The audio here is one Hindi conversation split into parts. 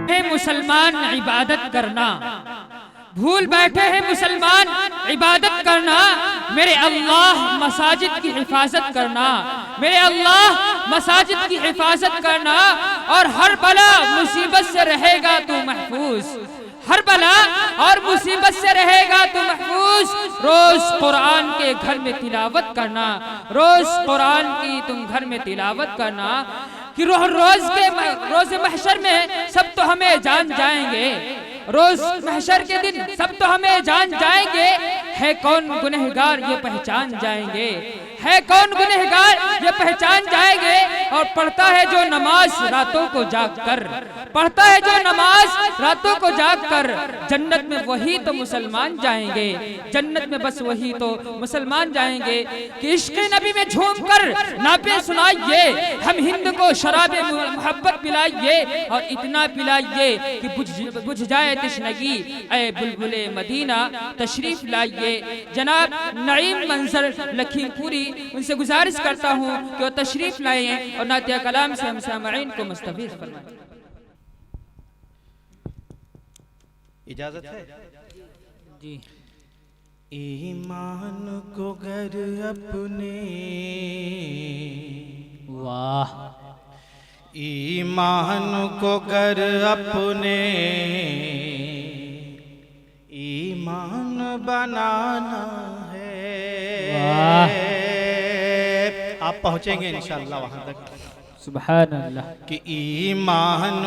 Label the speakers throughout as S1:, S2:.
S1: है मुसलमान इबादत करना, भूल बैठे हैं मुसलमान इबादत करना। मेरे अल्लाह मसाजिद की हिफाजत करना, मेरे अल्लाह मसाजिद की हिफाजत करना, और हर बला मुसीबत से रहेगा तू महफूज, हर बला और मुसीबत से रहेगा तू महफूज। रोज कुरान के घर में तिलावत करना, रोज कुरान की तुम घर में तिलावत करना कि रोज महशर में सब तो हमें जान जाएंगे, रोज महशर के दिन सब तो हमें जान जाएंगे। है कौन गुनहगार ये पहचान जाएंगे, है कौन गुनहगार ये पहचान जाएंगे। और पढ़ता है जो नमाज रातों को जाग कर, पढ़ता है जो नमाज रातों को जाग कर, जन्नत में वही तो मुसलमान जाएंगे, जन्नत में बस वही तो मुसलमान जाएंगे। कि इश्क़ नबी में झूम कर नापे सुनाइए, हम हिंद को शराबे मोहब्बत पिलाइए, और इतना पिलाइए कि बुझ जाए तशनगी, ऐ बुलबुले मदीना तशरीफ लाइए। जनाब नईम मंजर लखीमपुरी, उनसे गुजारिश करता हूँ कि वो तशरीफ लाएं और नातिया कलाम से हम सामईन को मुस्तफ़ीज़ फरमाएं।
S2: इजाजत है
S1: जी।
S2: ईमान को घर अपने,
S1: वाह,
S2: ईमान को घर अपने, ईमान बनाना है। आप पहुंचेंगे इंशाअल्लाह वहां तक।
S1: सुभान अल्लाह।
S2: कि ईमान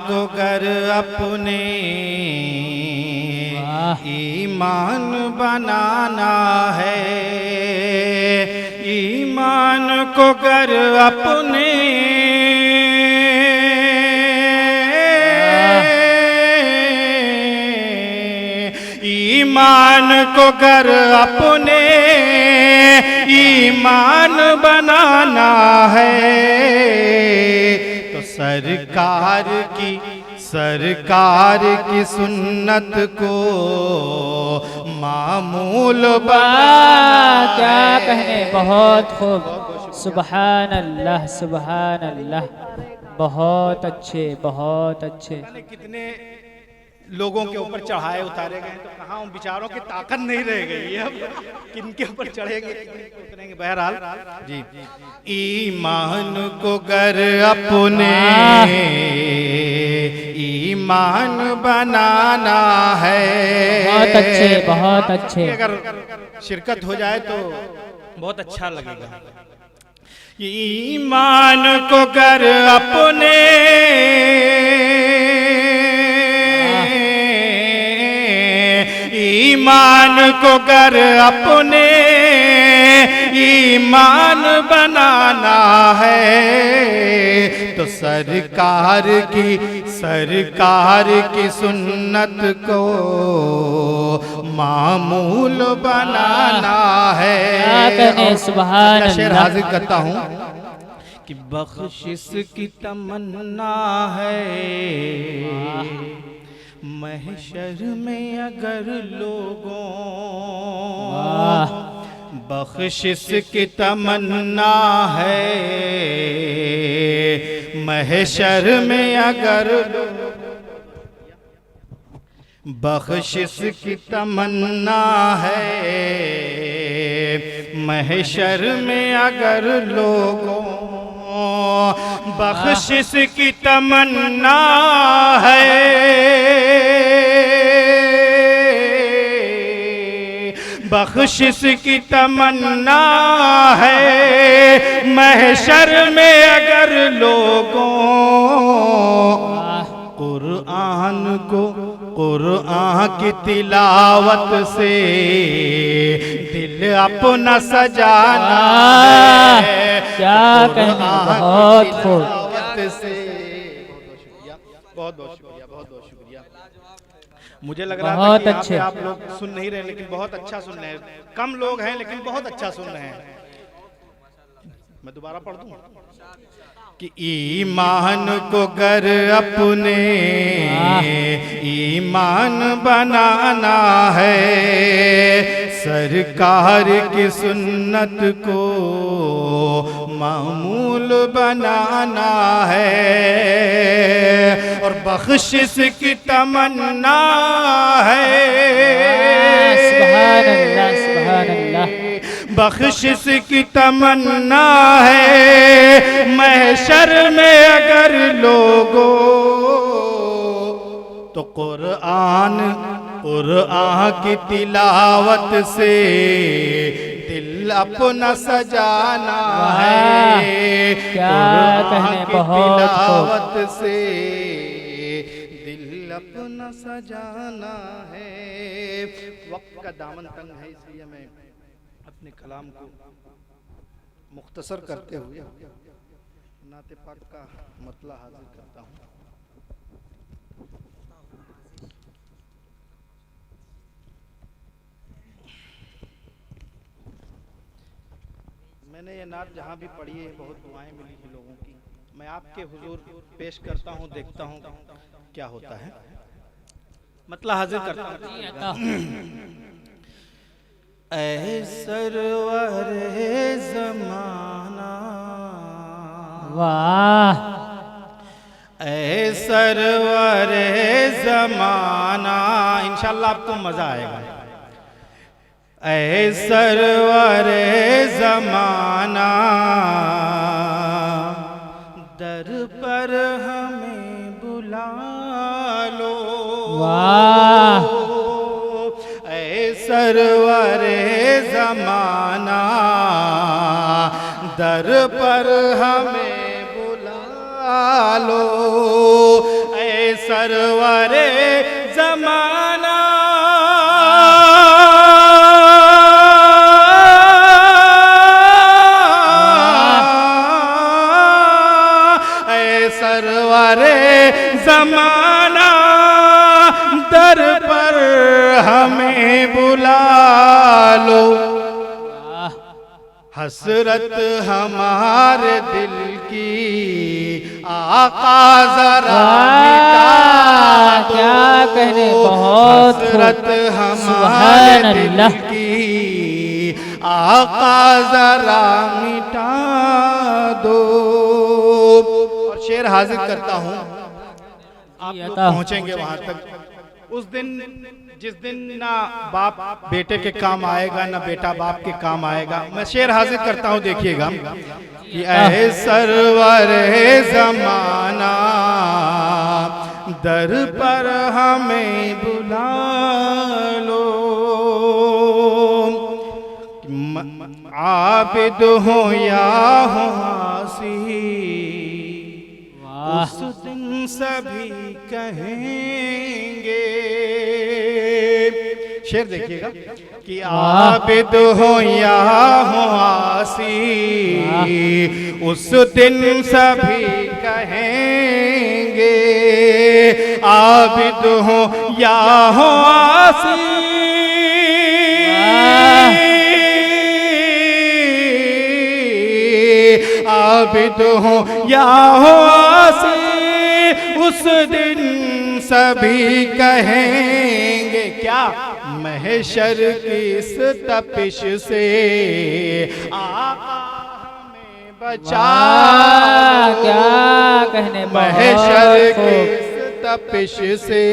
S2: को घर अपने, ईमान बनाना है, ईमान को घर अपने, ईमान को घर अपने, ईमान बनाना है। तो सरकार की सुन्नत को मामूल बना।
S1: क्या कहने, बहुत खूब, सुभान अल्लाह, सुभान अल्लाह, बहुत अच्छे, बहुत अच्छे।
S2: कितने लोगों के ऊपर चढ़ाए उतारे गए, तो कहाँ उन बेचारों की ताकत नहीं रह गई है, अब किनके ऊपर चढ़ेंगे उतरेंगे। बहरहाल जी, ईमान को घर अपने, ईमान बनाना है।
S1: बहुत अच्छे, बहुत अच्छे।
S2: अगर शिरकत हो जाए तो बहुत अच्छा लगेगा। ईमान को घर अपने, ईमान को घर अपने, ईमान बनाना है। तो सरकार की सुन्नत को मामूल बनाना है।
S1: सुभान अल्लाह।
S2: शेर हाजिर करता हूँ कि बख्शिश की तमन्ना है, महशर में अगर लोगों, बख्शिश की तमन्ना है, महशर में अगर, बख्शिश की तमन्ना है, महशर में अगर लोगों, बख्शिश की तमन्ना है, बख्शिश की तमन्ना है, महशर में अगर लोगों, कुरान की तिलावत से दिल अपना सजाना है।
S1: क्या कहना, बहुत खूब।
S2: बहुत बहुत शुक्रिया, बहुत बहुत शुक्रिया। मुझे लग रहा
S1: बहुत
S2: था कि
S1: अच्छे।
S2: आप लोग सुन नहीं रहे, लेकिन बहुत अच्छा सुन रहे हैं। कम लोग हैं लेकिन बहुत अच्छा सुन रहे हैं। मैं दोबारा पढ़ दूं कि ईमान को घर अपने, ईमान बनाना है, सरकार की सुन्नत को मामूल बनाना है और बख्शिश की तमन्ना है।
S1: सुभान अल्लाह, सुभान अल्लाह।
S2: बख्शिश की तमन्ना है महशर में अगर लोगों तो कुरान की तिलावत से दिल अपना सजाना है।
S1: क्या कहने,
S2: तिलावत से दिल अपना सजाना है। वक्त का दामन तंग है, इसलिए मैं अपने कलाम को मुख्तसर करते हुए नाते पाक का मतला हाजिर करता हूँ। मैंने ये नात जहाँ भी पढ़ी है बहुत दुआएं मिली हैं लोगों की। मैं आपके हुजूर पेश करता हूँ, देखता हूँ क्या होता है। मतला हाजिर करता हूँ। ऐ सरवरे ज़माना,
S1: वाह,
S2: ऐ सरवरे ज़माना, इंशाअल्लाह आपको मज़ा आएगा। ऐ सरवरे ज़माना दर पर हमें बुला लो।
S1: वाह,
S2: सरवरे ज़माना दर पर हमें बुला लो। ऐ सरवरे ज़माना ऐ सरवरे ज़माना दर पर हमें बुला लो। हसरत हमारे दिल की आका जरा मिटा दो।
S1: क्या कहने, बहुत
S2: हसरत हमारे दिल की आका जरा मिटा दो। और शेर हाजिर करता हूँ, आप लोग पहुँचेंगे वहाँ तक। उस दिन जिस दिन ना बाप बेटे के काम आएगा ना बेटा बाप के काम आएगा। मैं शेर हाजिर करता हूँ, देखिएगा कि ऐ सरवरे ज़माना दर पर हमें बुला लो। आबिद हो या हो आसी उस दिन सभी कहेंगे। शेर देखिएगा कि आबिद हो या हो आसी उस दिन सभी कहेंगे। आबिद हो या हो आसी आबिद हो या हो आसी उस दिन सभी कहेंगे। क्या महशर की इस तपिश से आका हमें बचा।
S1: क्या कहने,
S2: महशर की इस तपिश से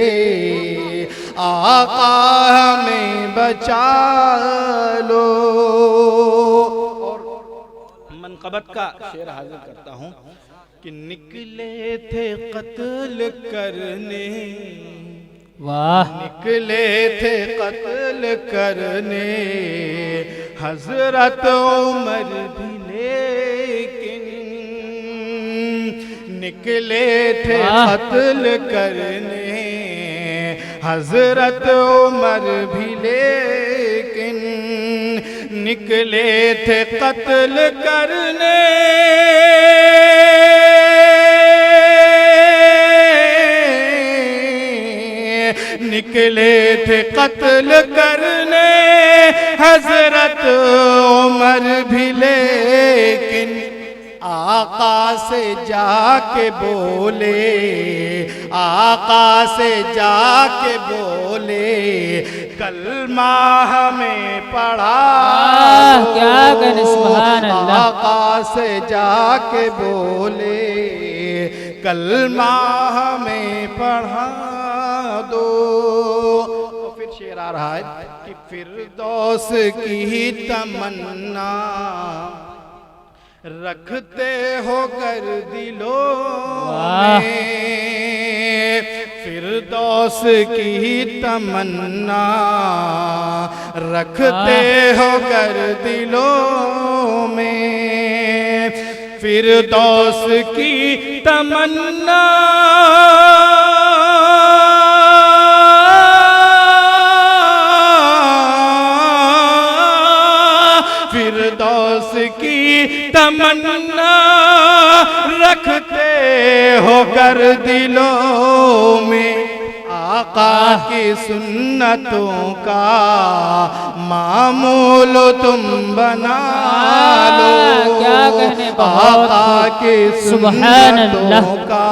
S2: आका हमें बचा लो। मनक़बत का शेर हाजिर करता हूँ कि निकले थे कत्ल करने।
S1: वाह,
S2: निकले थे कत्ल करने हजरत उमर भी, लेकिन निकले थे कत्ल करने हजरत उमर भी, लेकिन निकले थे कत्ल करने निकले थे कत्ल करने हजरत उमर भी, लेकिन आका से जाके बोले, आका से जाके बोले, कलमा हमें पढ़ा दो।
S1: क्या कहने, सुभान अल्लाह।
S2: आका से जाके बोले, कलमा हमें पढ़ा दो। और फिर शेर आ रहा है कि फिरदौस की तमन्ना रखते हो कर दिलों में, फिरदौस की तमन्ना रखते हो कर दिलों में, फिरदौस की तमन्ना फिरदौस की तमन्ना रखते हो कर दिलों में, आका की सुन्नतों का मामूल तुम बना लो।
S1: क्या कहने,
S2: आका की
S1: सुभान अल्लाह।
S2: सुन्नतों का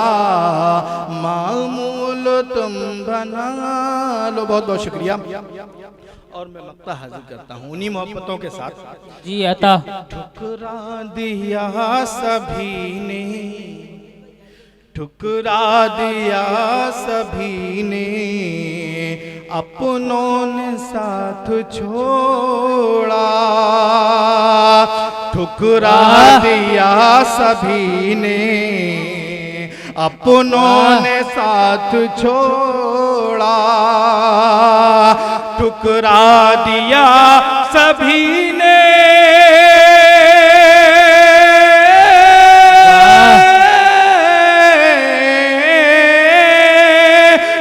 S2: मामूल तुम बना लो। बहुत बहुत शुक्रिया। और मैं मक्ता हाजिर करता हूँ उन्हीं मोहब्बतों के साथ।
S1: जी अता।
S2: ठुकरा दिया सभी ने, ठुकरा दिया सभी ने, अपनों ने साथ छोड़ा। ठुकरा दिया सभी ने, अपनों ने साथ छोड़ा। ठुकरा दिया सभी ने,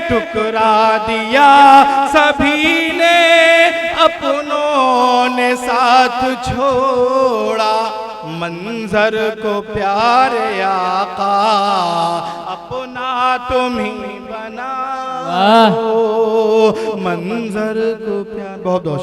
S2: ठुकरा दिया सभी ने, अपनों ने साथ छोड़ा। मंजर को प्यारे आका अपना तुम ही बना, मंजर को प्यार। बहुत बहुत